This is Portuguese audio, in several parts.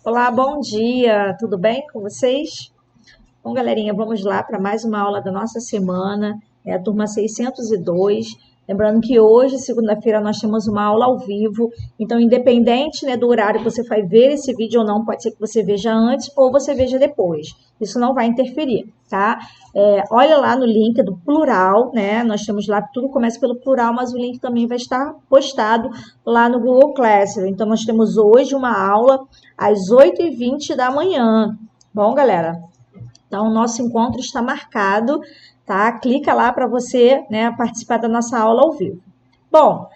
Olá, bom dia, tudo bem com vocês? Bom, galerinha, vamos lá para mais uma aula da nossa semana, é a turma 602. Lembrando que hoje, segunda-feira, nós temos uma aula ao vivo, então, independente, né, do horário que você vai ver esse vídeo ou não, pode ser que você veja antes ou você veja depois. Isso não vai interferir, tá? Olha lá no link do plural, né? Nós temos lá, tudo começa pelo plural, mas o link também vai estar postado lá no Google Classroom. Então, nós temos hoje uma aula às 8h20 da manhã. Bom, galera? Então, o nosso encontro está marcado, tá? Clica lá para você, né, participar da nossa aula ao vivo. Bom,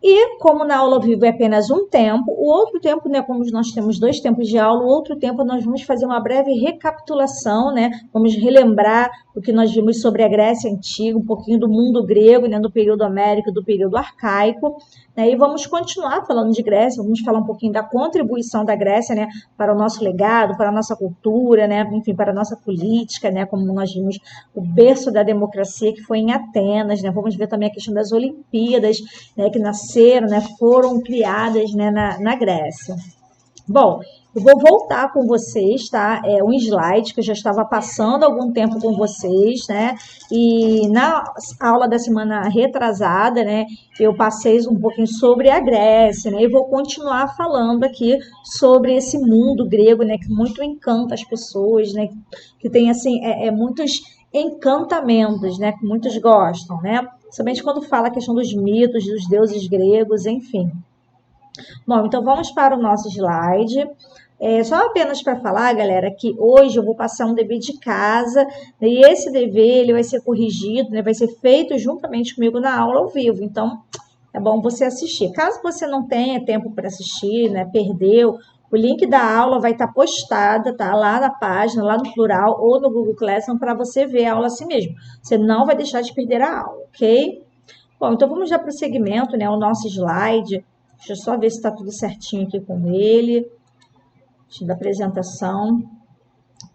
e como na aula ao vivo é apenas um tempo, o outro tempo, né, como nós temos 2 tempos de aula, o outro tempo nós vamos fazer uma breve recapitulação, né? Vamos relembrar o que nós vimos sobre a Grécia Antiga, um pouquinho do mundo grego, né, do período américo, do período arcaico, né? E vamos continuar falando de Grécia, vamos falar um pouquinho da contribuição da Grécia, né, para o nosso legado, para a nossa cultura, né, enfim, para a nossa política, né, como nós vimos o berço da democracia que foi em Atenas, né? Vamos ver também a questão das Olimpíadas, né, que nasceram, né, foram criadas, né, na Grécia. Bom, eu vou voltar com vocês, tá? É um slide que eu já estava passando há algum tempo com vocês, né? E na aula da semana retrasada, né, eu passei um pouquinho sobre a Grécia, né? E vou continuar falando aqui sobre esse mundo grego, né, que muito encanta as pessoas, né? Que tem, assim, muitos encantamentos, né? Que muitos gostam, né? Somente quando fala a questão dos mitos, dos deuses gregos, enfim. Bom, então vamos para o nosso slide. Só apenas para falar, galera, que hoje eu vou passar um dever de casa, né, e esse dever ele vai ser corrigido, né, vai ser feito juntamente comigo na aula ao vivo. Então, é bom você assistir. Caso você não tenha tempo para assistir, né, perdeu, o link da aula vai estar postada, tá? Lá na página, lá no plural ou no Google Classroom para você ver a aula assim mesmo. Você não vai deixar de perder a aula, ok? Bom, então vamos dar prosseguimento, né, ao nosso slide. Deixa eu só ver se está tudo certinho aqui com ele. Da apresentação.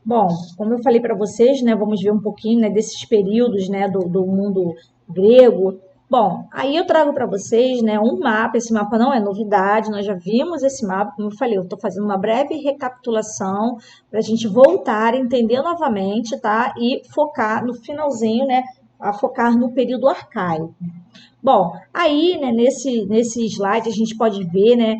Bom, como eu falei para vocês, né, vamos ver um pouquinho, né, desses períodos, né, do mundo grego. Bom, aí eu trago para vocês, né, um mapa. Esse mapa não é novidade, nós já vimos esse mapa. Como eu falei, eu estou fazendo uma breve recapitulação para a gente voltar a entender novamente, tá? E focar no finalzinho, né, a focar no período arcaico. Bom, aí, né, nesse slide a gente pode ver, né,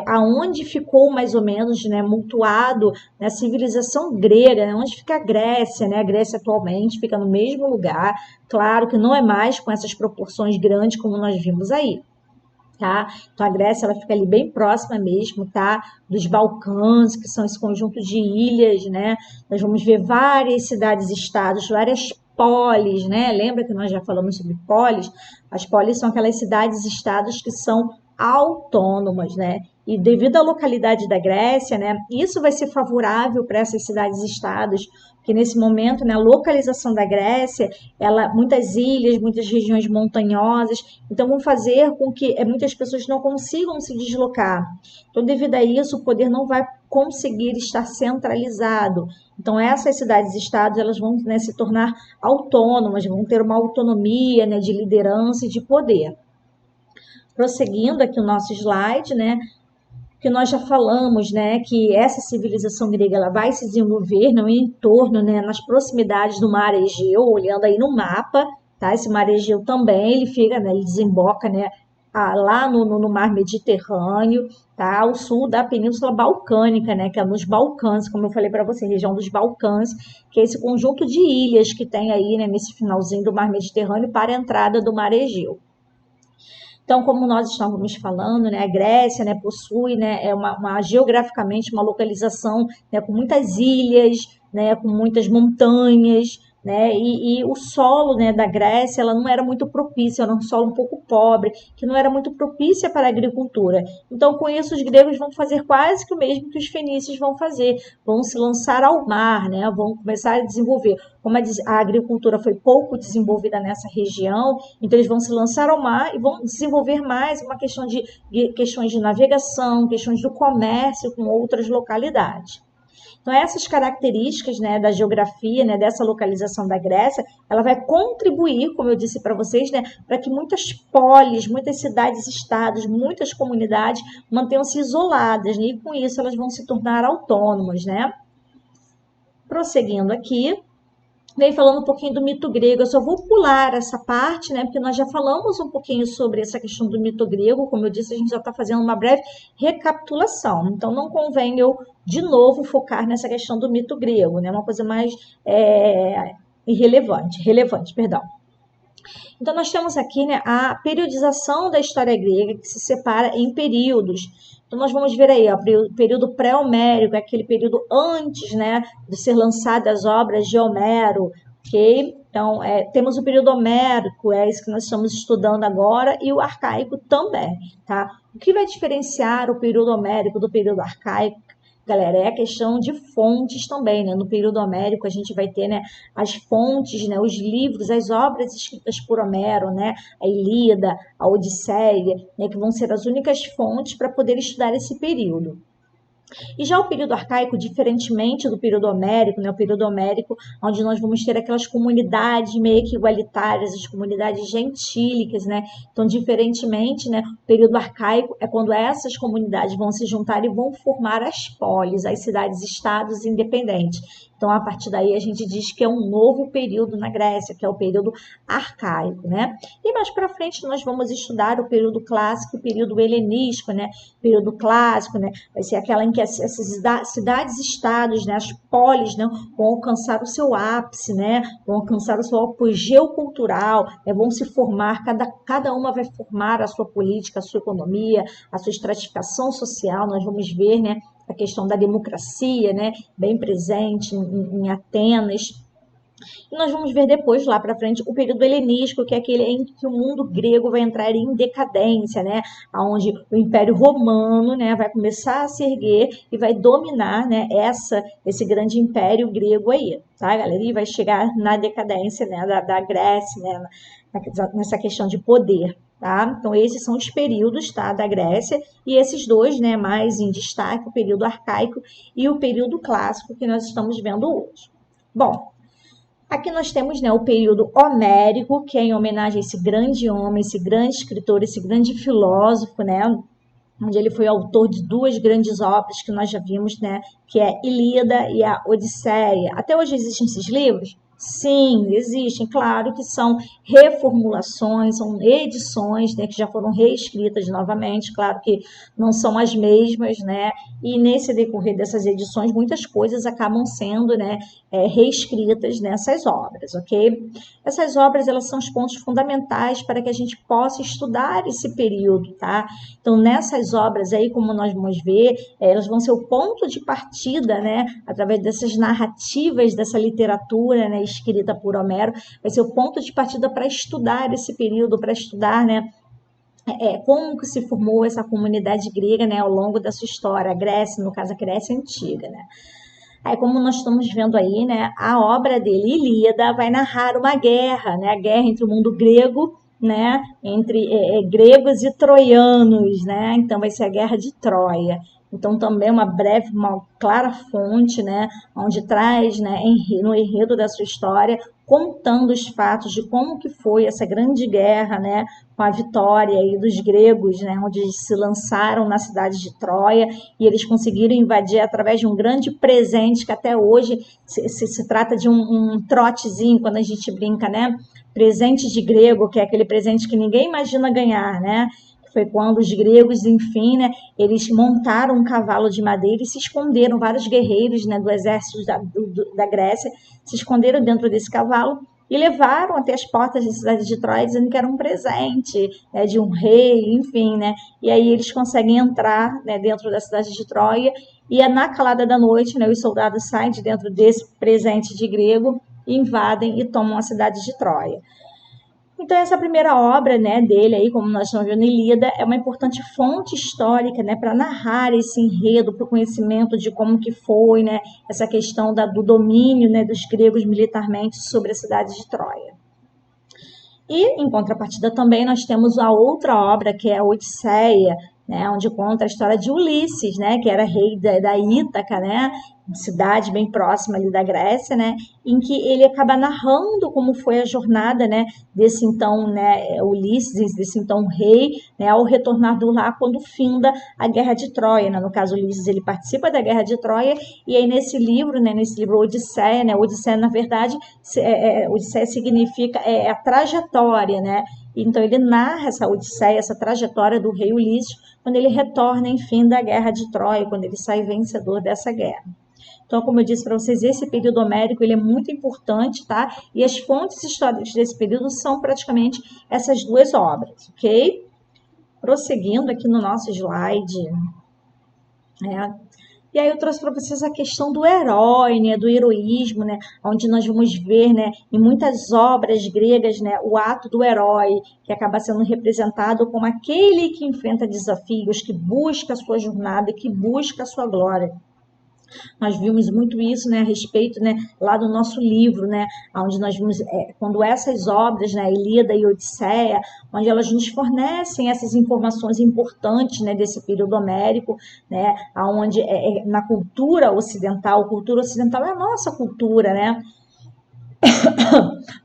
aonde ficou mais ou menos, né, mutuado na civilização grega, né, onde fica a Grécia, né, a Grécia atualmente fica no mesmo lugar, claro que não é mais com essas proporções grandes como nós vimos aí. Tá? Então a Grécia ela fica ali bem próxima mesmo, tá? Dos Balcãs, que são esse conjunto de ilhas, né? Nós vamos ver várias cidades-estados, várias polis, né? Lembra que nós já falamos sobre polis? As polis são aquelas cidades-estados que são autônomas, né? E devido à localidade da Grécia, né? Isso vai ser favorável para essas cidades-estados, porque nesse momento, né, a localização da Grécia, muitas ilhas, muitas regiões montanhosas, então vão fazer com que muitas pessoas não consigam se deslocar. Então, devido a isso, o poder não vai conseguir estar centralizado. Então, essas cidades-estados elas vão, né, se tornar autônomas, vão ter uma autonomia, né, de liderança e de poder. Prosseguindo aqui o nosso slide, né, que nós já falamos, né, que essa civilização grega ela vai se desenvolver no entorno, né, nas proximidades do mar Egeu, olhando aí no mapa, tá? Esse mar Egeu também, ele fica, né, ele desemboca, né, lá no mar Mediterrâneo, tá? Ao sul da Península Balcânica, né, que é nos Balcãs, como eu falei para você, região dos Balcãs, que é esse conjunto de ilhas que tem aí, né, nesse finalzinho do mar Mediterrâneo para a entrada do mar Egeu. Então, como nós estávamos falando, né, a Grécia, né, possui, né, geograficamente uma localização, né, com muitas ilhas, né, com muitas montanhas, né, e o solo, né, da Grécia ela não era muito propício, era um solo um pouco pobre, que não era muito propícia para a agricultura. Então, com isso, os gregos vão fazer quase que o mesmo que os fenícios vão fazer, vão se lançar ao mar, né, vão começar a desenvolver. Como a agricultura foi pouco desenvolvida nessa região, então eles vão se lançar ao mar e vão desenvolver mais uma questão questões de navegação, questões do comércio com outras localidades. Então, essas características, né, da geografia, né, dessa localização da Grécia, ela vai contribuir, como eu disse para vocês, né, para que muitas polis, muitas cidades-estados, muitas comunidades mantenham-se isoladas, né, e com isso elas vão se tornar autônomas, né? Prosseguindo aqui, vem falando um pouquinho do mito grego. Eu só vou pular essa parte, né? Porque nós já falamos um pouquinho sobre essa questão do mito grego. Como eu disse, a gente já está fazendo uma breve recapitulação. Então, não convém eu, de novo, focar nessa questão do mito grego, né? Uma coisa mais relevante, perdão. Então, nós temos aqui, né, a periodização da história grega, que se separa em períodos. Então, nós vamos ver aí, ó, o período pré-homérico, aquele período antes, né, de ser lançadas as obras de Homero, ok? Então, temos o período homérico, é isso que nós estamos estudando agora, e o arcaico também, tá? O que vai diferenciar o período homérico do período arcaico, galera, é a questão de fontes também, né? No período homérico a gente vai ter, né, as fontes, né, os livros, as obras escritas por Homero, né, a Ilíada, a Odisseia, né, que vão ser as únicas fontes para poder estudar esse período. E já o período arcaico, diferentemente do período homérico, né, o período homérico, onde nós vamos ter aquelas comunidades meio que igualitárias, as comunidades gentílicas, né? Então, diferentemente, né, o período arcaico é quando essas comunidades vão se juntar e vão formar as polis, as cidades-estados independentes. Então, a partir daí, a gente diz que é um novo período na Grécia, que é o período arcaico, né? E mais para frente, nós vamos estudar o período clássico e o período helenístico, né? O período clássico, né? Vai ser aquela em que essas cidades-estados, né? As polis, né? Vão alcançar o seu ápice, né? Vão alcançar o seu apogeu cultural, né? Vão se formar, cada uma vai formar a sua política, a sua economia, a sua estratificação social. Nós vamos ver, né, a questão da democracia, né, bem presente em Atenas. E nós vamos ver depois, lá para frente, o período helenístico, que é aquele em que o mundo grego vai entrar em decadência, né, onde o Império Romano, né, vai começar a se erguer e vai dominar, né, esse grande império grego aí, tá, galera? E vai chegar na decadência, né, da Grécia, né, nessa questão de poder. Tá? Então, esses são os períodos, tá, da Grécia, e esses dois, né, mais em destaque, o período arcaico e o período clássico que nós estamos vendo hoje. Bom, aqui nós temos, né, o período homérico, que é em homenagem a esse grande homem, esse grande escritor, esse grande filósofo, né, onde ele foi autor de duas grandes obras que nós já vimos, né, que é Ilíada e a Odisseia. Até hoje existem esses livros? Sim, existem, claro que são reformulações, são edições, né, que já foram reescritas novamente, claro que não são as mesmas, né, e nesse decorrer dessas edições muitas coisas acabam sendo, né, reescritas nessas obras, ok? Essas obras, elas são os pontos fundamentais para que a gente possa estudar esse período, tá? Então, nessas obras aí, como nós vamos ver, elas vão ser o ponto de partida, né, através dessas narrativas, dessa literatura, né, escrita por Homero, vai ser o ponto de partida para estudar esse período, para estudar, né, como que se formou essa comunidade grega, né, ao longo da sua história, a Grécia, no caso a Grécia Antiga, né. Aí, como nós estamos vendo aí, né, a obra dele, Ilíada, vai narrar uma guerra, né, a guerra entre o mundo grego, né, entre gregos e troianos, né, então vai ser a guerra de Troia. Então, também uma clara fonte, né, onde traz, né, no enredo da sua história, contando os fatos de como que foi essa grande guerra, né, com a vitória aí dos gregos, né, onde se lançaram na cidade de Troia e eles conseguiram invadir através de um grande presente que até hoje se trata de um trotezinho, quando a gente brinca, né, presente de grego, que é aquele presente que ninguém imagina ganhar, né, foi quando os gregos, enfim, né, eles montaram um cavalo de madeira e se esconderam, vários guerreiros, né, do exército da Grécia, se esconderam dentro desse cavalo e levaram até as portas da cidade de Troia, dizendo que era um presente, né, de um rei, enfim, né, e aí eles conseguem entrar, né, dentro da cidade de Troia e na calada da noite, né, os soldados saem de dentro desse presente de grego, invadem e tomam a cidade de Troia. Então, essa primeira obra, né, dele, aí, como nós estamos vendo, Ilíada, é uma importante fonte histórica, né, para narrar esse enredo, para o conhecimento de como que foi, né, essa questão do domínio, né, dos gregos militarmente sobre a cidade de Troia. E, em contrapartida também, nós temos a outra obra, que é a Odisseia, né, onde conta a história de Ulisses, né, que era rei da Ítaca, né, cidade bem próxima ali da Grécia, né, em que ele acaba narrando como foi a jornada, né, desse então, né, Ulisses, desse então rei, né, ao retornar do lar quando finda a Guerra de Troia, né, no caso Ulisses ele participa da Guerra de Troia e aí nesse livro, né, nesse livro Odisseia, né, Odisseia na verdade, Odisseia significa a trajetória, né, então ele narra essa Odisseia, essa trajetória do rei Ulisses quando ele retorna, enfim, da Guerra de Troia, quando ele sai vencedor dessa guerra. Então, como eu disse para vocês, esse período homérico ele é muito importante, tá? E as fontes históricas desse período são praticamente essas duas obras, ok? Prosseguindo aqui no nosso slide, né? E aí eu trouxe para vocês a questão do herói, né, do heroísmo, né, onde nós vamos ver, né, em muitas obras gregas, né, o ato do herói, que acaba sendo representado como aquele que enfrenta desafios, que busca a sua jornada, que busca a sua glória. Nós vimos muito isso, né, a respeito, né, lá do nosso livro, né, onde nós vimos quando essas obras, né, Ilíada e Odisseia, onde elas nos fornecem essas informações importantes, né, desse período homérico, né, onde na cultura ocidental é a nossa cultura, né,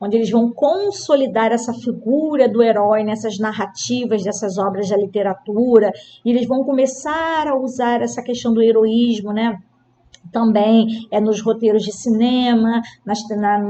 onde eles vão consolidar essa figura do herói nessas narrativas dessas obras da literatura, e eles vão começar a usar essa questão do heroísmo, né, também nos roteiros de cinema,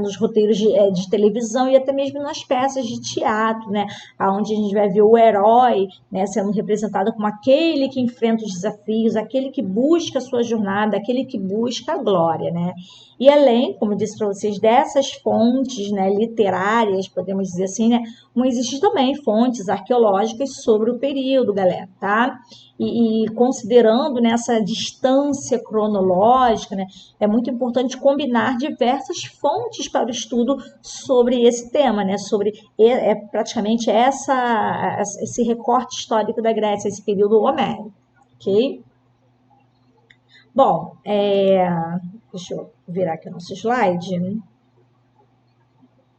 nos roteiros de televisão e até mesmo nas peças de teatro, né, onde a gente vai ver o herói, né, sendo representado como aquele que enfrenta os desafios, aquele que busca a sua jornada, aquele que busca a glória, né. E além, como eu disse para vocês, dessas fontes, né, literárias, podemos dizer assim, né, existem também fontes arqueológicas sobre o período, galera, tá? E considerando nessa distância cronológica, né, é muito importante combinar diversas fontes para o estudo sobre esse tema, né, sobre praticamente esse recorte histórico da Grécia, esse período homérico, ok? Bom, deixa eu virar aqui o nosso slide.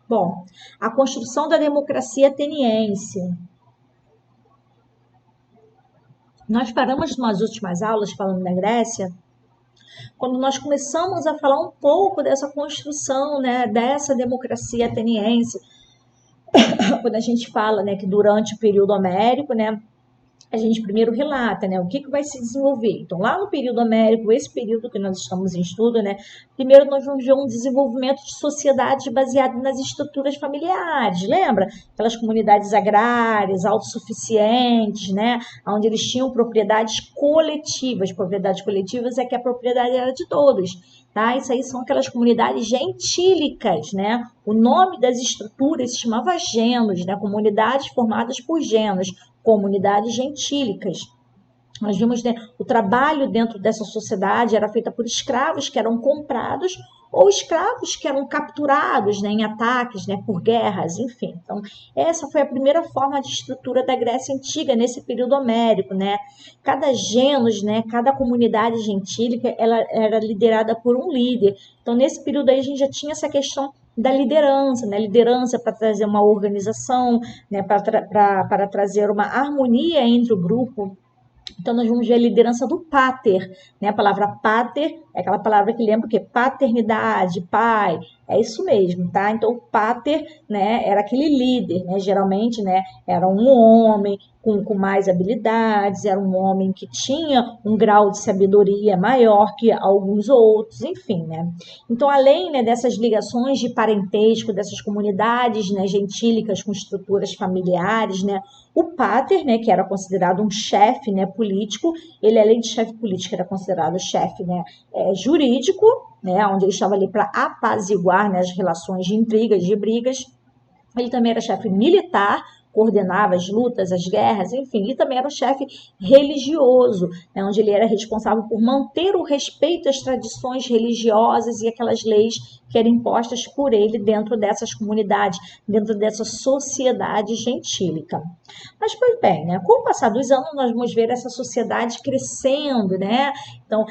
Bom, a construção da democracia ateniense. Nós paramos nas últimas aulas falando da Grécia, quando nós começamos a falar um pouco dessa construção, né, dessa democracia ateniense, quando a gente fala, né, que durante o período homérico, né, a gente primeiro relata, né, o que vai se desenvolver. Então, lá no período homérico, esse período que nós estamos em estudo, né, primeiro nós vamos ver um desenvolvimento de sociedades baseado nas estruturas familiares, lembra? Aquelas comunidades agrárias, autossuficientes, né, onde eles tinham propriedades coletivas. Propriedades coletivas é que a propriedade era de todos. Tá? Isso aí são aquelas comunidades gentílicas, né? O nome das estruturas se chamava genos, né? Comunidades formadas por genos, comunidades gentílicas. Nós vimos, né, o trabalho dentro dessa sociedade era feito por escravos que eram comprados ou escravos que eram capturados, né, em ataques, né, por guerras, enfim. Então, essa foi a primeira forma de estrutura da Grécia Antiga, nesse período homérico, né? Cada genos, né, cada comunidade gentílica, ela era liderada por um líder. Então, nesse período aí, a gente já tinha essa questão da liderança, né? Liderança para trazer uma organização, né? Para trazer uma harmonia entre o grupo. Então, nós vamos ver a liderança do pater, né? A palavra pater é aquela palavra que lembra o quê? Paternidade, pai, é isso mesmo, tá? Então, o pater, né, era aquele líder, né? Geralmente, né, era um homem com mais habilidades, era um homem que tinha um grau de sabedoria maior que alguns outros, enfim, né? Então, além, né, dessas ligações de parentesco, dessas comunidades, né, gentílicas com estruturas familiares, né, o pater, né, que era considerado um chefe, né, político, ele além de chefe político era considerado chefe, né, jurídico, né, onde ele estava ali para apaziguar, né, as relações de intrigas, de brigas. Ele também era chefe militar, coordenava as lutas, as guerras, enfim, e também era o chefe religioso, né, onde ele era responsável por manter o respeito às tradições religiosas e aquelas leis que eram impostas por ele dentro dessas comunidades, dentro dessa sociedade gentílica. Mas, pois bem, né, com o passar dos anos, nós vamos ver essa sociedade crescendo, né? Então,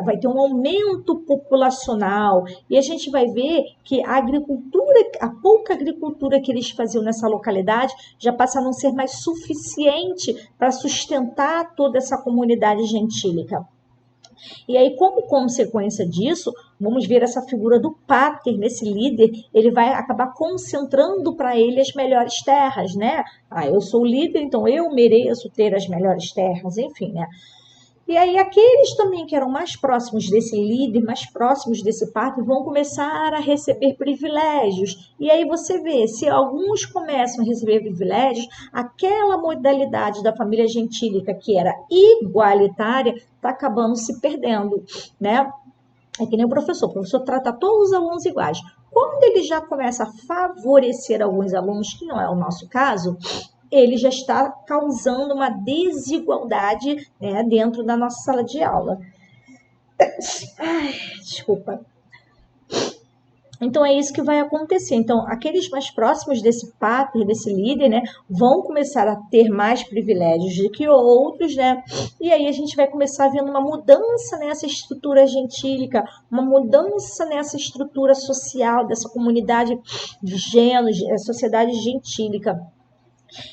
vai ter um aumento populacional e a gente vai ver que a agricultura, a pouca agricultura que eles faziam nessa localidade já passa a não ser mais suficiente para sustentar toda essa comunidade gentílica. E aí, como consequência disso, vamos ver essa figura do pater, nesse líder, ele vai acabar concentrando para ele as melhores terras, né? Eu sou o líder, então eu mereço ter as melhores terras, enfim, né? E aí aqueles também que eram mais próximos desse líder, mais próximos desse pater, vão começar a receber privilégios. E aí você vê, se alguns começam a receber privilégios, aquela modalidade da família gentílica que era igualitária está acabando se perdendo, né? É que nem o professor trata todos os alunos iguais. Quando ele já começa a favorecer alguns alunos, que não é o nosso caso, ele já está causando uma desigualdade, né, dentro da nossa sala de aula. Desculpa. Então, é isso que vai acontecer. Então, aqueles mais próximos desse pater, desse líder, né, vão começar a ter mais privilégios do que outros, né? E aí a gente vai começar vendo uma mudança nessa estrutura gentílica, uma mudança nessa estrutura social dessa comunidade de gêneros, sociedade gentílica.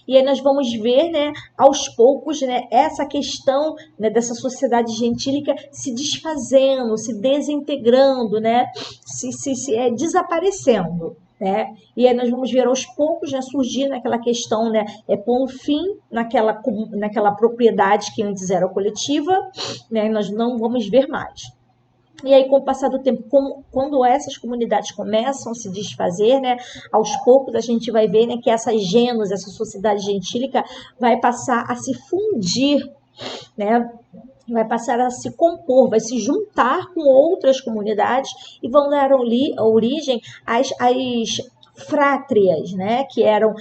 E aí nós vamos ver, né, aos poucos, né, essa questão, né, dessa sociedade gentílica se desfazendo, se desintegrando, né, desaparecendo. Né? E aí nós vamos ver aos poucos, né, surgir naquela questão, né, pondo fim naquela propriedade que antes era coletiva, né, nós não vamos ver mais. E aí, com o passar do tempo, quando essas comunidades começam a se desfazer, né, aos poucos a gente vai ver, né, que essas gêneros, essa sociedade gentílica vai passar a se fundir, né, vai passar a se compor, vai se juntar com outras comunidades e vão dar origem às frátrias, né, que eram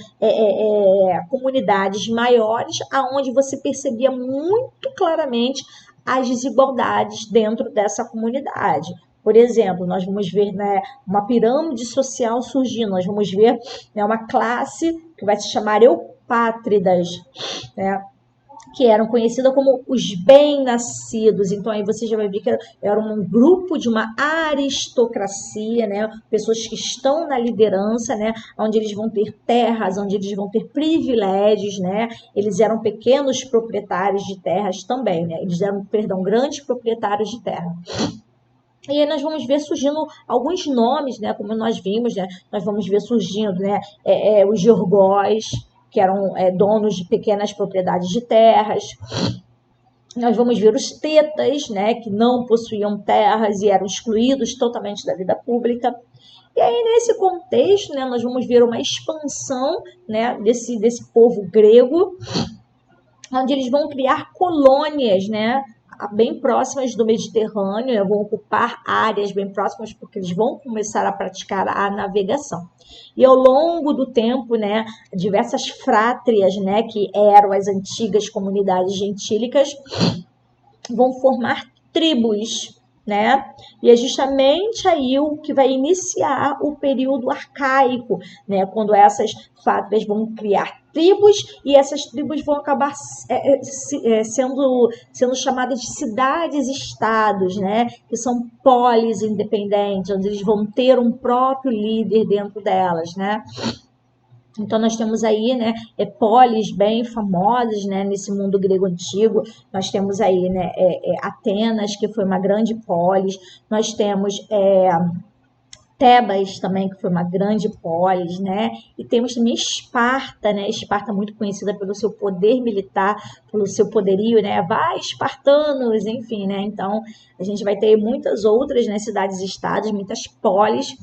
comunidades maiores, aonde você percebia muito claramente as desigualdades dentro dessa comunidade. Por exemplo, nós vamos ver, né, uma pirâmide social surgindo, nós vamos ver, né, uma classe que vai se chamar eupátridas, né, que eram conhecidas como os bem-nascidos. Então, aí você já vai ver que era um grupo de uma aristocracia, né? Pessoas que estão na liderança, né? Onde eles vão ter terras, onde eles vão ter privilégios, né? Eles eram pequenos proprietários de terras também, né? Eles eram, grandes proprietários de terra. E aí nós vamos ver surgindo alguns nomes, né? Como nós vimos, né? Nós vamos ver surgindo, né? Os Yorgóis, que eram donos de pequenas propriedades de terras. Nós vamos ver os tetas, né, que não possuíam terras e eram excluídos totalmente da vida pública. E aí, nesse contexto, né, nós vamos ver uma expansão, né, desse povo grego, onde eles vão criar colônias, né, bem próximas do Mediterrâneo, vão ocupar áreas bem próximas, porque eles vão começar a praticar a navegação. E ao longo do tempo, né, diversas frátrias, né, que eram as antigas comunidades gentílicas, vão formar tribos, né? E é justamente aí o que vai iniciar o período arcaico, né? Quando essas fátricas vão criar tribos e essas tribos vão acabar sendo chamadas de cidades-estados, né? Que são polis independentes, onde eles vão ter um próprio líder dentro delas, né? Então, nós temos aí, né, polis bem famosas, né, nesse mundo grego antigo. Nós temos aí, né, Atenas, que foi uma grande polis. Nós temos Tebas também, que foi uma grande polis, né? E temos também Esparta, né? Esparta muito conhecida pelo seu poder militar, pelo seu poderio, né? Vai, espartanos, enfim, né? Então, a gente vai ter muitas outras, né, cidades-estados, muitas polis,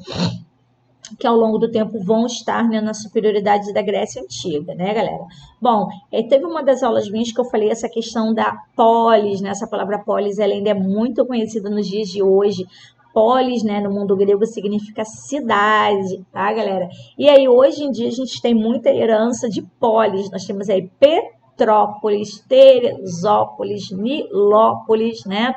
que ao longo do tempo vão estar, né, na superioridade da Grécia Antiga, né, galera? Bom, teve uma das aulas minhas que eu falei essa questão da polis, né? Essa palavra polis, ela ainda é muito conhecida nos dias de hoje. Polis, né, no mundo grego significa cidade, tá, galera? E aí, hoje em dia, a gente tem muita herança de polis. Nós temos aí Petrópolis, Teresópolis, Nilópolis, né?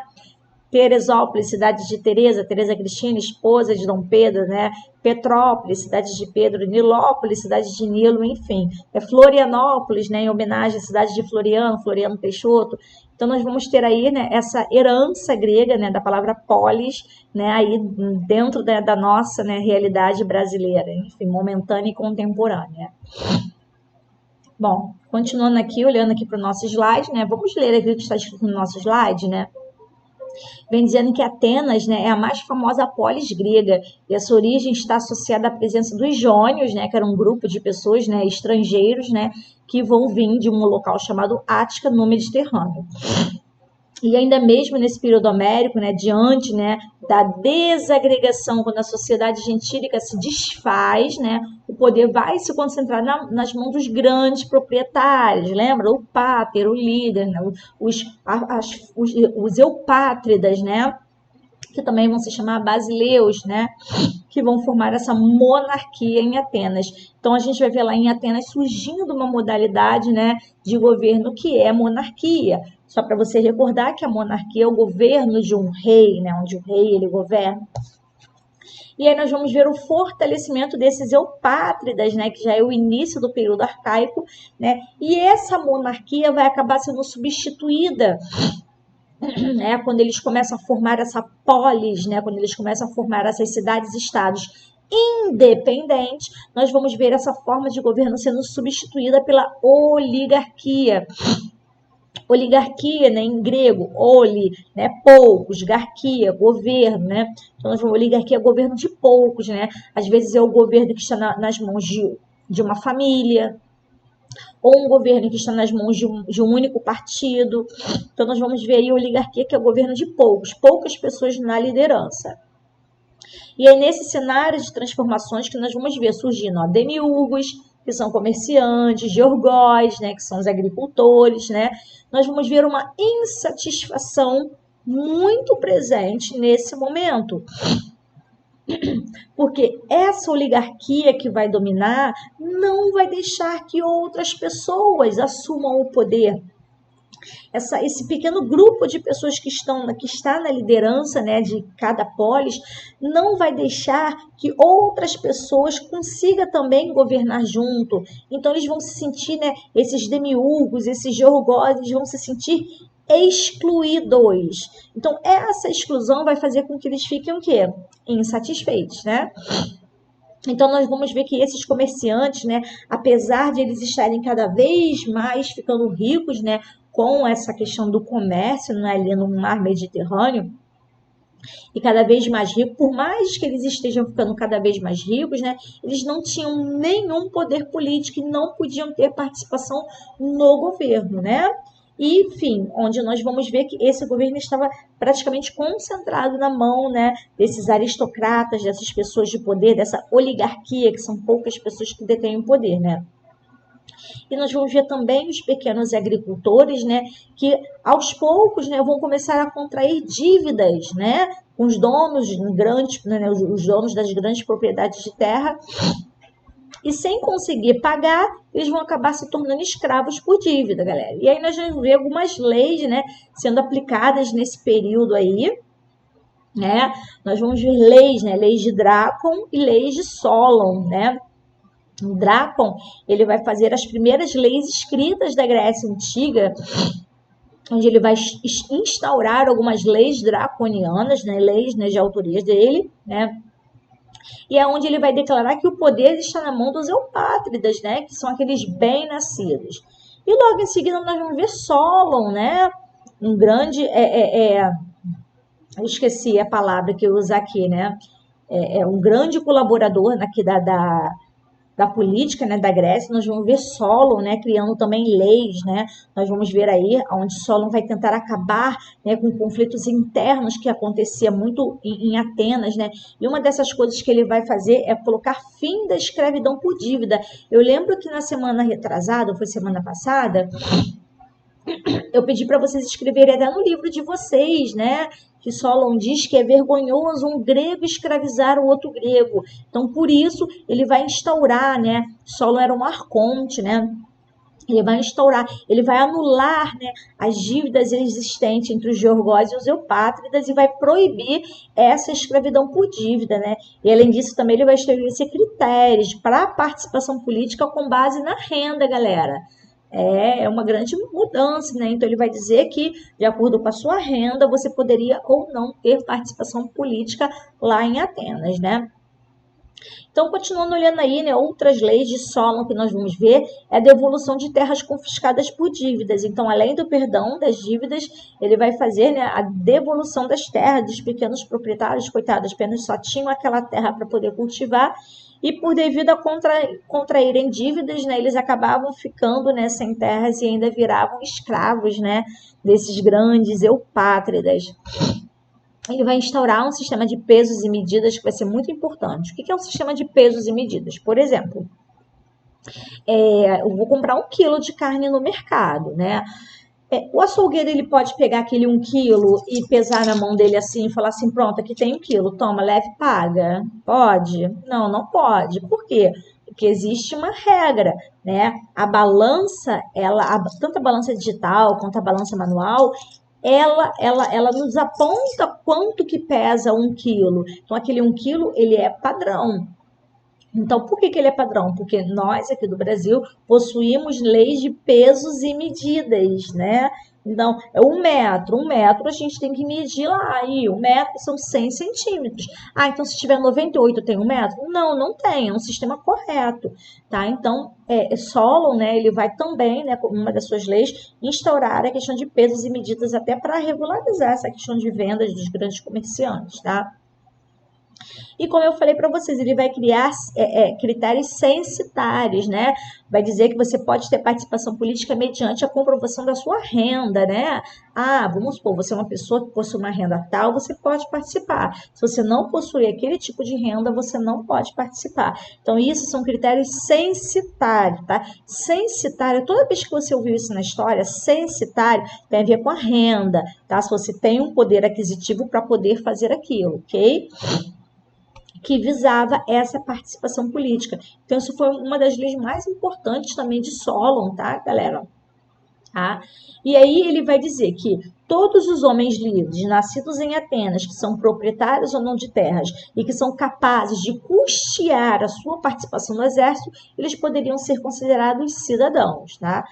Teresópolis, cidade de Teresa Cristina, esposa de Dom Pedro, né? Petrópolis, cidade de Pedro, Nilópolis, cidade de Nilo, enfim. Florianópolis, né? Em homenagem à cidade de Floriano Peixoto. Então, nós vamos ter aí, né, essa herança grega, né, da palavra polis, né, aí dentro da nossa, né, realidade brasileira, enfim, momentânea e contemporânea. Bom, continuando aqui, olhando aqui para o nosso slide, né, vamos ler aqui o que está escrito no nosso slide, né? Vem dizendo que Atenas, né, é a mais famosa polis grega, e a sua origem está associada à presença dos jônios, né, que era um grupo de pessoas, né, estrangeiros, né, que vão vir de um local chamado Ática, no Mediterrâneo. E ainda mesmo nesse período homérico, né, diante, né, da desagregação, quando a sociedade gentílica se desfaz, né, o poder vai se concentrar nas mãos dos grandes proprietários, lembra? O páter, o líder, né, os eupátridas, né, que também vão se chamar basileus, né, que vão formar essa monarquia em Atenas. Então, a gente vai ver lá em Atenas surgindo uma modalidade, né, de governo que é monarquia. Só para você recordar que a monarquia é o governo de um rei, né, onde o rei ele governa. E aí nós vamos ver o fortalecimento desses eupátridas, né, que já é o início do período arcaico, né, e essa monarquia vai acabar sendo substituída, né, quando eles começam a formar essa polis, né, quando eles começam a formar essas cidades-estados independentes, nós vamos ver essa forma de governo sendo substituída pela oligarquia. Oligarquia, né, em grego, oli, né, poucos, garquia, governo, né? Então, nós vamos oligarquia, governo de poucos, né? Às vezes é o governo que está nas mãos de uma família, ou um governo que está nas mãos de um único partido. Então, nós vamos ver aí a oligarquia, que é o governo de poucas pessoas na liderança. E é nesse cenário de transformações que nós vamos ver surgindo, ó, demiurgos, que são comerciantes, georgóis, né, que são os agricultores, né? Nós vamos ver uma insatisfação muito presente nesse momento. Porque essa oligarquia que vai dominar não vai deixar que outras pessoas assumam o poder. Esse pequeno grupo de pessoas que está na liderança, né, de cada polis, não vai deixar que outras pessoas consigam também governar junto. Então eles vão se sentir, né, esses demiurgos, esses georgoses vão se sentir excluídos. Então essa exclusão vai fazer com que eles fiquem o quê? Insatisfeitos, né? Então, nós vamos ver que esses comerciantes, né, apesar de eles estarem cada vez mais ficando ricos, né, com essa questão do comércio, né, ali no mar Mediterrâneo, e cada vez mais ricos, por mais que eles estejam ficando cada vez mais ricos, né, eles não tinham nenhum poder político e não podiam ter participação no governo, né? E, enfim, onde nós vamos ver que esse governo estava praticamente concentrado na mão, né, desses aristocratas, dessas pessoas de poder, dessa oligarquia, que são poucas pessoas que detêm o poder, né? E nós vamos ver também os pequenos agricultores, né, que aos poucos, né, vão começar a contrair dívidas, né, com os donos grandes, né, os donos das grandes propriedades de terra. E sem conseguir pagar, eles vão acabar se tornando escravos por dívida, galera. E aí nós vamos ver algumas leis, né, sendo aplicadas nesse período aí, né? Nós vamos ver leis, né, leis de Drácon e leis de Solon, né? O Drácon, ele vai fazer as primeiras leis escritas da Grécia Antiga, onde ele vai instaurar algumas leis draconianas, né, leis, né, de autoria dele, né? E é onde ele vai declarar que o poder está na mão dos eupátridas, né? Que são aqueles bem-nascidos. E logo em seguida nós vamos ver Solon, né? Um grande... eu esqueci a palavra que eu uso aqui, né? Um grande colaborador aqui da política, né, da Grécia. Nós vamos ver Solon, né, criando também leis, né? Nós vamos ver aí onde Solon vai tentar acabar, né, com conflitos internos que acontecia muito em Atenas, né? E uma dessas coisas que ele vai fazer é colocar fim da escravidão por dívida. Eu lembro que na semana retrasada, foi semana passada, eu pedi para vocês escreverem até no livro de vocês, né? Que Solon diz que é vergonhoso um grego escravizar o outro grego. Então, por isso, ele vai instaurar, né? Solon era um arconte, né? Ele vai instaurar, ele vai anular, né, as dívidas existentes entre os georgóis e os eupátridas e vai proibir essa escravidão por dívida, né? E além disso também ele vai estabelecer critérios para a participação política com base na renda, galera. É uma grande mudança, né? Então ele vai dizer que, de acordo com a sua renda, você poderia ou não ter participação política lá em Atenas, né? Então, continuando olhando aí, né, outras leis de Solon que nós vamos ver é a devolução de terras confiscadas por dívidas. Então, além do perdão das dívidas, ele vai fazer, né, a devolução das terras dos pequenos proprietários, coitados, apenas só tinham aquela terra para poder cultivar e por devido a contraírem dívidas, né, eles acabavam ficando, né, sem terras e ainda viravam escravos, né, desses grandes eupátridas. Ele vai instaurar um sistema de pesos e medidas que vai ser muito importante. O que é um sistema de pesos e medidas? Por exemplo, eu vou comprar 1 quilo de carne no mercado, né? O açougueiro ele pode pegar aquele 1 quilo e pesar na mão dele assim e falar assim, pronto, aqui tem 1 quilo, toma, leve, paga. Pode? Não, não pode. Por quê? Porque existe uma regra, né? A balança, tanto a balança digital quanto a balança manual, ela nos aponta quanto que pesa 1 quilo. Então, aquele 1 quilo, ele é padrão. Então, por que ele é padrão? Porque nós, aqui do Brasil, possuímos leis de pesos e medidas, né? Então, é 1 metro. 1 metro a gente tem que medir lá. E 1 metro são 100 centímetros. Ah, então se tiver 98 tem 1 metro? Não, não tem. É um sistema correto, tá? Então, Solon, né, ele vai também, né, como uma das suas leis, instaurar a questão de pesos e medidas até para regularizar essa questão de vendas dos grandes comerciantes, tá? E como eu falei para vocês, ele vai criar critérios censitários, né? Vai dizer que você pode ter participação política mediante a comprovação da sua renda, né? Ah, vamos supor, você é uma pessoa que possui uma renda tal, você pode participar. Se você não possui aquele tipo de renda, você não pode participar. Então, isso são critérios censitários, tá? Censitário, toda vez que você ouviu isso na história, censitário tem a ver com a renda, tá? Se você tem um poder aquisitivo para poder fazer aquilo, ok? Que visava essa participação política. Então, isso foi uma das leis mais importantes também de Solon, tá, galera? Tá? E aí ele vai dizer que todos os homens livres, nascidos em Atenas, que são proprietários ou não de terras e que são capazes de custear a sua participação no exército, eles poderiam ser considerados cidadãos, tá?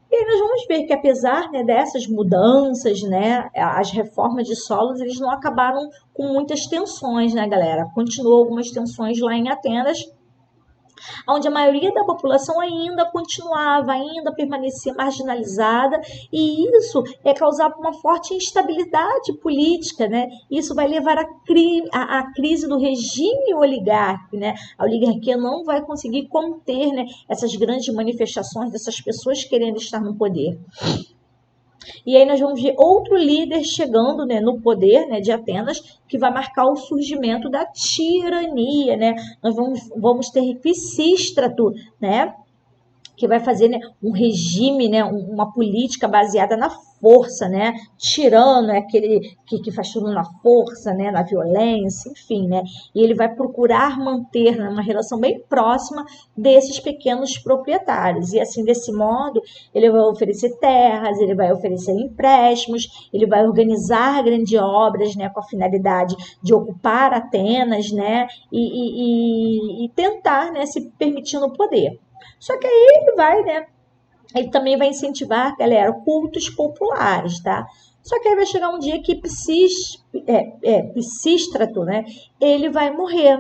E aí nós vamos ver que apesar, né, dessas mudanças, né, as reformas de solos, eles não acabaram com muitas tensões, né, galera? Continuou algumas tensões lá em Atenas, onde a maioria da população ainda continuava, ainda permanecia marginalizada, e isso causava uma forte instabilidade política, né? Isso vai levar à crise do regime oligárquico, né? A oligarquia não vai conseguir conter, né, essas grandes manifestações dessas pessoas querendo estar no poder. E aí nós vamos ver outro líder chegando, né, no poder, né, de Atenas, que vai marcar o surgimento da tirania, né? Nós vamos ter Pisístrato, né, que vai fazer, né, um regime, né, uma política baseada na força, né? Tirano é aquele que faz tudo na força, né, na violência, enfim, né? E ele vai procurar manter, né, uma relação bem próxima desses pequenos proprietários. E assim, desse modo, ele vai oferecer terras, ele vai oferecer empréstimos, ele vai organizar grandes obras, né, com a finalidade de ocupar Atenas, né, e tentar, né, se permitir no poder. Só que aí ele vai, né? Ele também vai incentivar, galera, cultos populares, tá? Só que aí vai chegar um dia que Pisístrato, né? Ele vai morrer,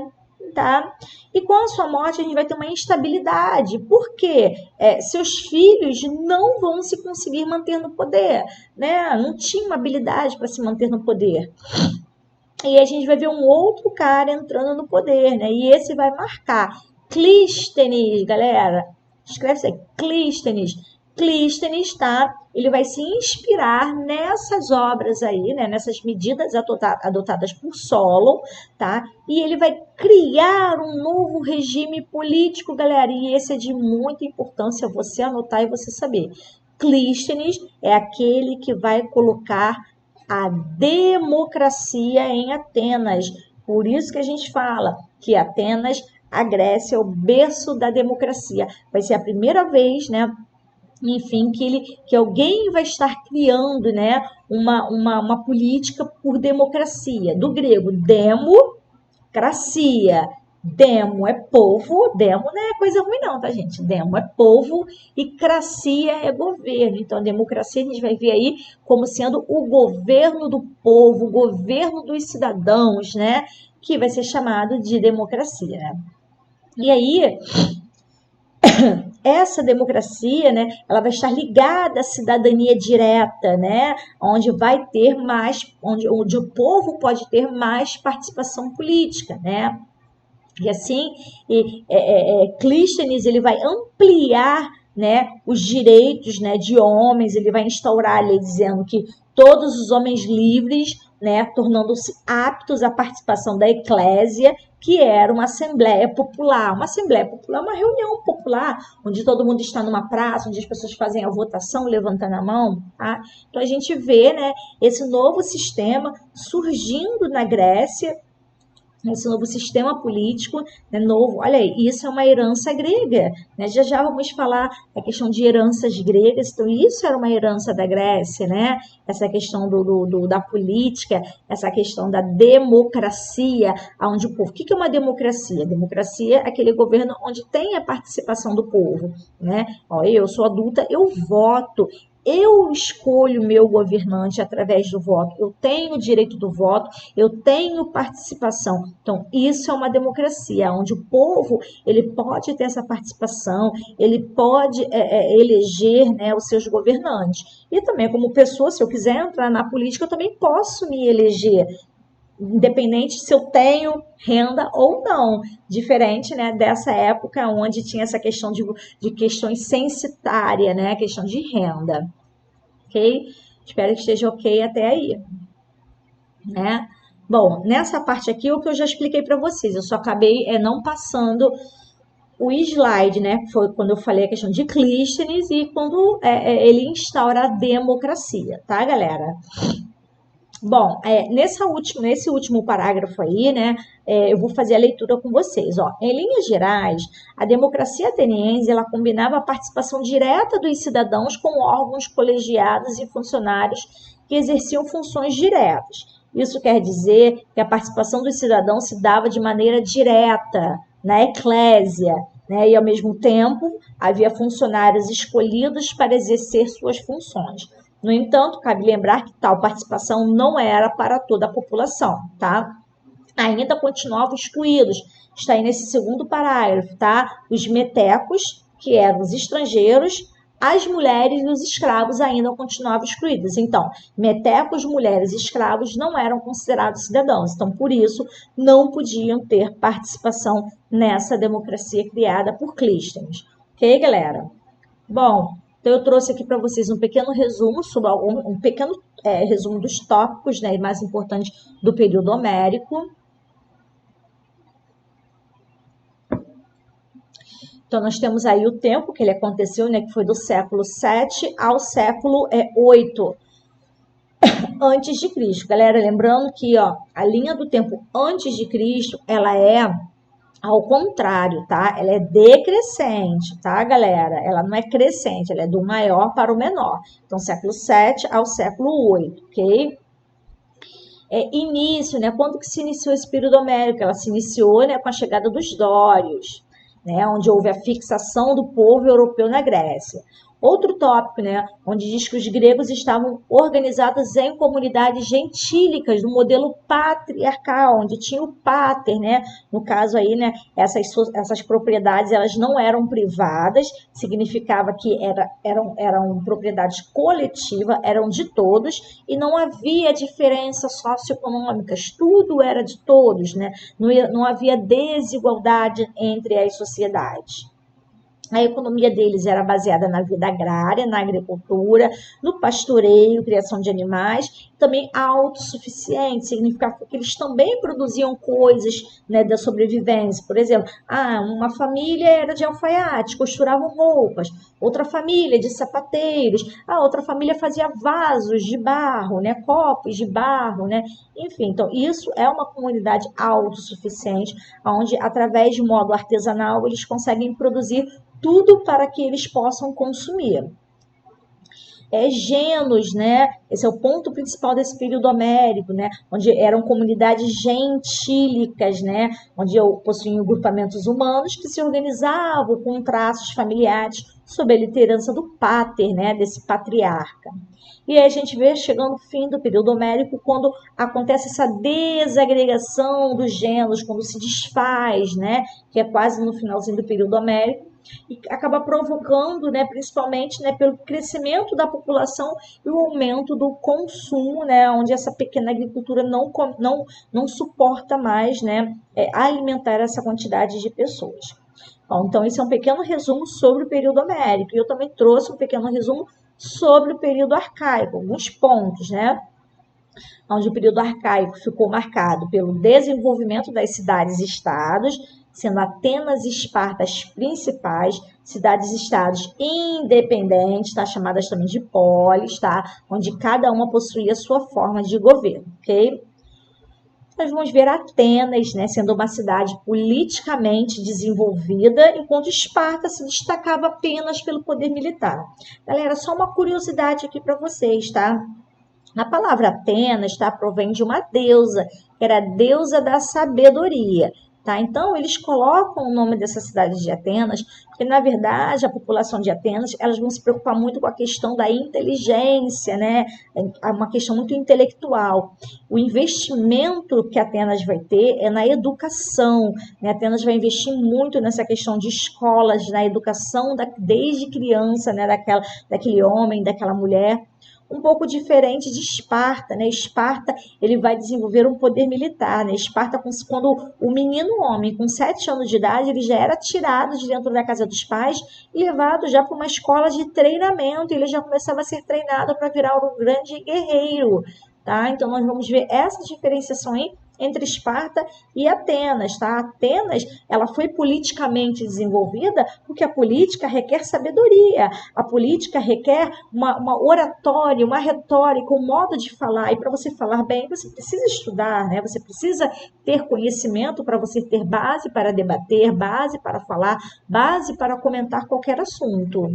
tá? E com a sua morte a gente vai ter uma instabilidade. Por quê? Seus filhos não vão se conseguir manter no poder, né? Não tinha uma habilidade para se manter no poder. E a gente vai ver um outro cara entrando no poder, né? E esse vai marcar Clístenes, galera. Escreve isso aí, Clístenes. Clístenes, tá? Ele vai se inspirar nessas obras aí, né? Nessas medidas adotadas por Solon, tá? E ele vai criar um novo regime político, galera. E esse é de muita importância você anotar e você saber. Clístenes é aquele que vai colocar a democracia em Atenas. Por isso que a gente fala que Atenas, a Grécia, é o berço da democracia. Vai ser a primeira vez, né, enfim, que alguém vai estar criando, né, uma política por democracia. Do grego, democracia. Demo é povo, demo não é coisa ruim não, tá, gente? Demo é povo e cracia é governo. Então, a democracia a gente vai ver aí como sendo o governo do povo, o governo dos cidadãos, né? Que vai ser chamado de democracia, né? E aí, essa democracia, né, ela vai estar ligada à cidadania direta, né, onde vai ter mais, onde o povo pode ter mais participação política, né? E assim, Clístenes ele vai ampliar, né, os direitos, né, de homens, ele vai instaurar a lei dizendo que todos os homens livres, né, tornando-se aptos à participação da eclésia, que era uma assembleia popular. Uma assembleia popular é uma reunião popular, onde todo mundo está numa praça, onde as pessoas fazem a votação levantando a mão. Tá? Então a gente vê, né, esse novo sistema surgindo na Grécia, esse novo sistema político, né, novo. Olha aí, isso é uma herança grega. Né? Já vamos falar da questão de heranças gregas. Então, isso era uma herança da Grécia, né? Essa questão da política, essa questão da democracia, onde o povo. O que é uma democracia? Democracia é aquele governo onde tem a participação do povo. Né? Ó, eu sou adulta, eu voto. Eu escolho meu governante através do voto. Eu tenho o direito do voto, eu tenho participação. Então, isso é uma democracia, onde o povo ele pode ter essa participação, ele pode eleger, né, os seus governantes. E também, como pessoa, se eu quiser entrar na política, eu também posso me eleger, independente se eu tenho renda ou não, diferente, né, dessa época onde tinha essa questão de questões censitárias, né, a questão de renda, ok? Espero que esteja ok até aí, né? Bom, nessa parte aqui, o que eu já expliquei para vocês, eu só acabei não passando o slide, né? Foi quando eu falei a questão de Clístenes e quando ele instaura a democracia, tá, galera? Bom, nesse último parágrafo aí, né, eu vou fazer a leitura com vocês. Ó. Em linhas gerais, a democracia ateniense ela combinava a participação direta dos cidadãos com órgãos colegiados e funcionários que exerciam funções diretas. Isso quer dizer que a participação dos cidadãos se dava de maneira direta na eclésia, né, e ao mesmo tempo havia funcionários escolhidos para exercer suas funções. No entanto, cabe lembrar que tal participação não era para toda a população, tá? Ainda continuavam excluídos, está aí nesse segundo parágrafo, tá? Os metecos, que eram os estrangeiros, as mulheres e os escravos ainda continuavam excluídos. Então, metecos, mulheres e escravos não eram considerados cidadãos. Então, por isso, não podiam ter participação nessa democracia criada por Clístenes. Ok, galera? Bom, então eu trouxe aqui para vocês um pequeno resumo sobre um pequeno resumo dos tópicos, né, mais importantes do período homérico. Então nós temos aí o tempo que ele aconteceu, né, que foi do século 7 ao século 8 antes de Cristo. Galera, lembrando que, ó, a linha do tempo antes de Cristo, ela é ao contrário, tá? Ela é decrescente, tá, galera? Ela não é crescente, ela é do maior para o menor. Então, século 7 ao século 8, ok? Início, né? Quando que se iniciou esse período homérico? Ela se iniciou, né, com a chegada dos dórios, né? Onde houve a fixação do povo europeu na Grécia. Outro tópico, né, onde diz que os gregos estavam organizados em comunidades gentílicas, no modelo patriarcal, onde tinha o pater, né, no caso aí, né, essas propriedades, elas não eram privadas, significava que eram propriedades coletivas, eram de todos, e não havia diferenças socioeconômicas, tudo era de todos, né, não havia desigualdade entre as sociedades. A economia deles era baseada na vida agrária, na agricultura, no pastoreio, criação de animais, também autossuficiente, significava que eles também produziam coisas, né, da sobrevivência. Por exemplo, uma família era de alfaiates, costuravam roupas, outra família de sapateiros, outra família fazia vasos de barro, né, copos de barro, né, enfim. Então, isso é uma comunidade autossuficiente, onde, através de modo artesanal, eles conseguem produzir tudo para que eles possam consumir. Genos, né? Esse é o ponto principal desse período homérico, né? Onde eram comunidades gentílicas, né? Onde possuíam grupamentos humanos que se organizavam com traços familiares sob a liderança do pater, né? Desse patriarca. E aí a gente vê chegando o fim do período homérico, quando acontece essa desagregação dos genos, quando se desfaz, né? Que é quase no finalzinho do período homérico, e acaba provocando, né, principalmente, né, pelo crescimento da população e o aumento do consumo, né, onde essa pequena agricultura não suporta mais, né, alimentar essa quantidade de pessoas. Bom, então, esse é um pequeno resumo sobre o período homérico. E eu também trouxe um pequeno resumo sobre o período arcaico, alguns pontos, né? Onde o período arcaico ficou marcado pelo desenvolvimento das cidades-estados, sendo Atenas e Esparta as principais cidades-estados independentes, tá? Chamadas também de polis, tá? Onde cada uma possuía sua forma de governo, ok? Nós vamos ver Atenas, né, sendo uma cidade politicamente desenvolvida, enquanto Esparta se destacava apenas pelo poder militar. Galera, só uma curiosidade aqui para vocês, tá? A palavra Atenas, tá, provém de uma deusa, que era a deusa da sabedoria. Tá? Então, eles colocam o nome dessa cidade de Atenas, porque, na verdade, a população de Atenas, elas vão se preocupar muito com a questão da inteligência, né? É uma questão muito intelectual. O investimento que Atenas vai ter é na educação, né? Atenas vai investir muito nessa questão de escolas, na educação desde criança, né? Daquele homem, daquela mulher. Um pouco diferente de Esparta, né? Esparta, ele vai desenvolver um poder militar, né? Esparta, quando o menino homem com 7 anos de idade, ele já era tirado de dentro da casa dos pais e levado já para uma escola de treinamento, ele já começava a ser treinado para virar um grande guerreiro, tá? Então, nós vamos ver essa diferenciação aí entre Esparta e Atenas, tá? Atenas, ela foi politicamente desenvolvida porque a política requer sabedoria, a política requer uma oratória, uma retórica, um modo de falar, e para você falar bem, você precisa estudar, né? Você precisa ter conhecimento para você ter base para debater, base para falar, base para comentar qualquer assunto.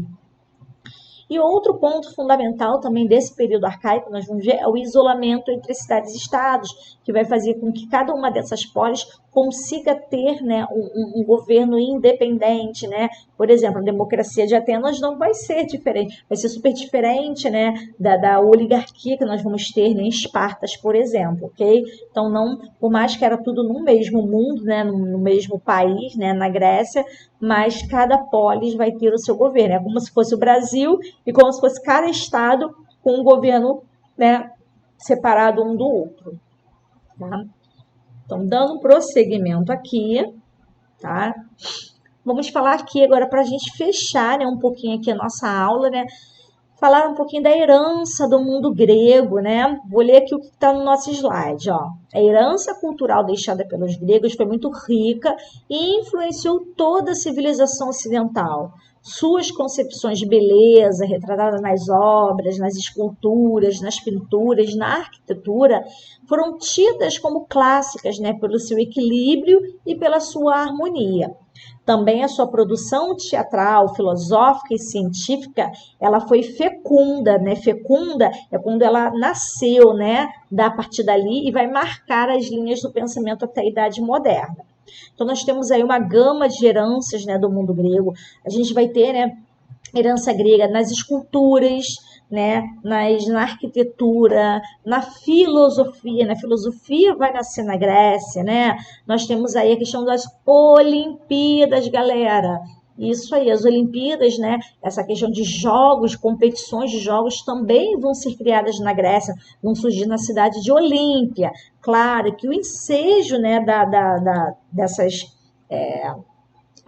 E outro ponto fundamental também desse período arcaico, nós vamos ver, é o isolamento entre cidades e estados, que vai fazer com que cada uma dessas polis consiga ter, né, um governo independente, né? Por exemplo, a democracia de Atenas não vai ser diferente, vai ser super diferente, né, da oligarquia que nós vamos ter, né, em Espartas, por exemplo, ok? Então, não, por mais que era tudo no mesmo mundo, né, no mesmo país, né, na Grécia, mas cada polis vai ter o seu governo. É como se fosse o Brasil e como se fosse cada estado com um governo, né, separado um do outro. Tá? Então, dando prosseguimento aqui, tá? Vamos falar aqui agora para a gente fechar, né, um pouquinho aqui a nossa aula, né? Falar um pouquinho da herança do mundo grego, né? Vou ler aqui o que está no nosso slide, ó. A herança cultural deixada pelos gregos foi muito rica e influenciou toda a civilização ocidental. Suas concepções de beleza, retratadas nas obras, nas esculturas, nas pinturas, na arquitetura, foram tidas como clássicas, né, pelo seu equilíbrio e pela sua harmonia. Também a sua produção teatral, filosófica e científica, ela foi fecunda, né? Fecunda é quando ela nasceu, né? A partir dali e vai marcar as linhas do pensamento até a Idade Moderna. Então, nós temos aí uma gama de heranças, né, do mundo grego. A gente vai ter, né, herança grega nas esculturas, né, na arquitetura, na filosofia. Na filosofia vai nascer na Grécia, né? Nós temos aí a questão das Olimpíadas, galera. Isso aí, as Olimpíadas, né? Essa questão de jogos, competições de jogos também vão ser criadas na Grécia, vão surgir na cidade de Olímpia. Claro que o ensejo, né, dessas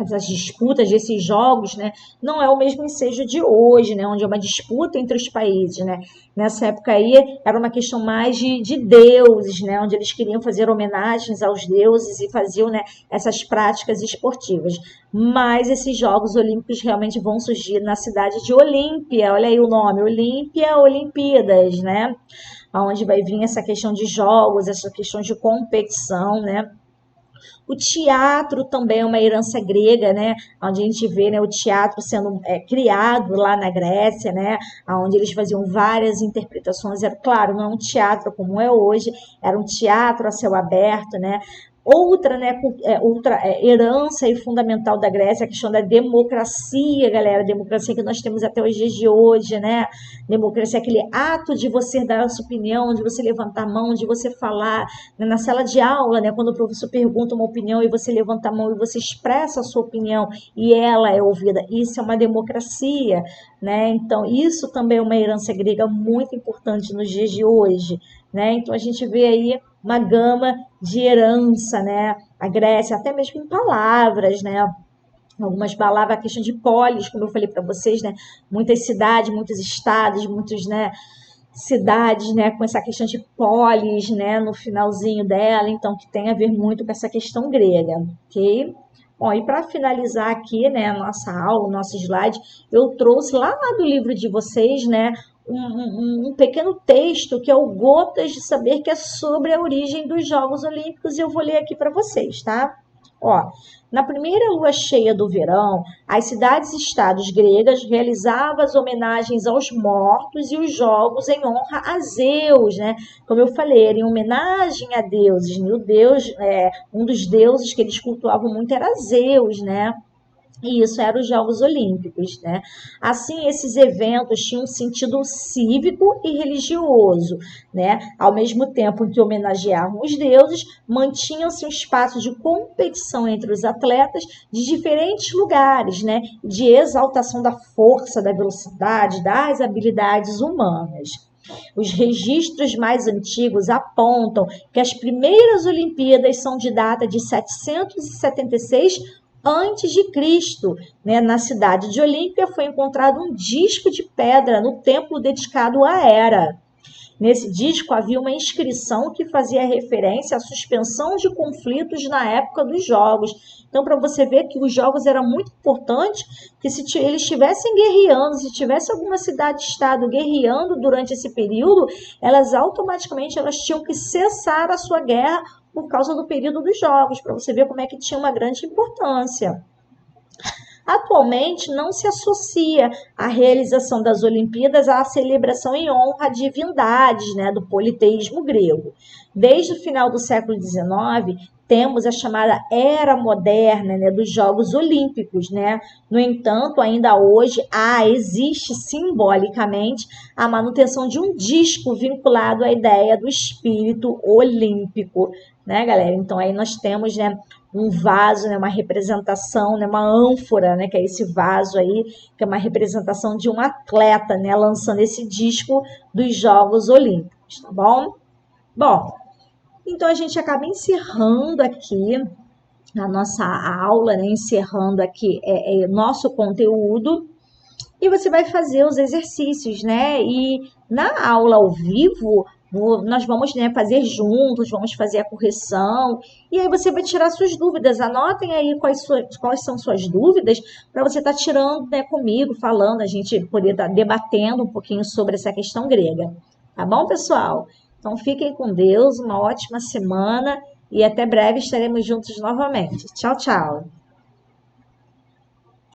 essas disputas desses jogos, né, não é o mesmo ensejo de hoje, né, onde é uma disputa entre os países, né. Nessa época aí era uma questão mais de deuses, né, onde eles queriam fazer homenagens aos deuses e faziam, né, essas práticas esportivas. Mas esses Jogos Olímpicos realmente vão surgir na cidade de Olímpia, olha aí o nome, Olímpia, Olimpíadas, né, onde vai vir essa questão de jogos, essa questão de competição, né. O teatro também é uma herança grega, né? Onde a gente vê, né, o teatro sendo criado lá na Grécia, né? Onde eles faziam várias interpretações. Era, claro, não é um teatro como é hoje, era um teatro a céu aberto, né? Outra, né, herança e fundamental da Grécia, a questão da democracia, galera, a democracia que nós temos até os dias de hoje, né? Democracia é aquele ato de você dar a sua opinião, de você levantar a mão, de você falar, né? Na sala de aula, né, quando o professor pergunta uma opinião e você levanta a mão e você expressa a sua opinião e ela é ouvida, isso é uma democracia, né? Então, isso também é uma herança grega muito importante nos dias de hoje, né? Então, a gente vê aí uma gama de herança, né? A Grécia, até mesmo em palavras, né? Algumas palavras, a questão de polis, como eu falei para vocês, né? Muitas cidades, muitos estados, muitos, né, cidades, né, com essa questão de polis, né, no finalzinho dela, então que tem a ver muito com essa questão grega, ok? Bom, e para finalizar aqui, né, a nossa aula, o nosso slide, eu trouxe lá do livro de vocês, né, um pequeno texto que é o Gotas de Saber, que é sobre a origem dos Jogos Olímpicos, e eu vou ler aqui para vocês, tá? Ó, na primeira lua cheia do verão, as cidades-estados gregas realizavam as homenagens aos mortos e os jogos em honra a Zeus, né? Como eu falei, era em homenagem a deuses, né? O deus, um dos deuses que eles cultuavam muito era Zeus, né? E isso eram os Jogos Olímpicos, né? Assim, esses eventos tinham um sentido cívico e religioso, né? Ao mesmo tempo em que homenageavam os deuses, mantinham-se um espaço de competição entre os atletas de diferentes lugares, né? De exaltação da força, da velocidade, das habilidades humanas. Os registros mais antigos apontam que as primeiras Olimpíadas são de data de 776 antes de Cristo, né? Na cidade de Olímpia foi encontrado um disco de pedra no templo dedicado a Hera. Nesse disco havia uma inscrição que fazia referência à suspensão de conflitos na época dos jogos. Então, para você ver que os jogos eram muito importantes, que se eles estivessem guerreando, se tivesse alguma cidade-estado guerreando durante esse período, elas automaticamente tinham que cessar a sua guerra por causa do período dos jogos, para você ver como é que tinha uma grande importância. Atualmente, não se associa a realização das Olimpíadas à celebração em honra a divindades, né, do politeísmo grego. Desde o final do século XIX, temos a chamada Era Moderna, né, dos Jogos Olímpicos, né? No entanto, ainda hoje existe simbolicamente a manutenção de um disco vinculado à ideia do espírito olímpico, né, galera? Então, aí nós temos, né, um vaso, né, uma representação, né, uma ânfora, né, que é esse vaso aí, que é uma representação de um atleta, né, lançando esse disco dos Jogos Olímpicos, tá bom? Bom, então a gente acaba encerrando aqui a nossa aula, né, encerrando aqui nosso conteúdo, e você vai fazer os exercícios, né, e na aula ao vivo, nós vamos, né, fazer juntos, vamos fazer a correção, e aí você vai tirar suas dúvidas. Anotem aí quais são suas dúvidas, para você estar tirando, né, comigo, falando, a gente poder estar debatendo um pouquinho sobre essa questão grega. Tá bom, pessoal? Então fiquem com Deus, uma ótima semana, e até breve estaremos juntos novamente. Tchau, tchau!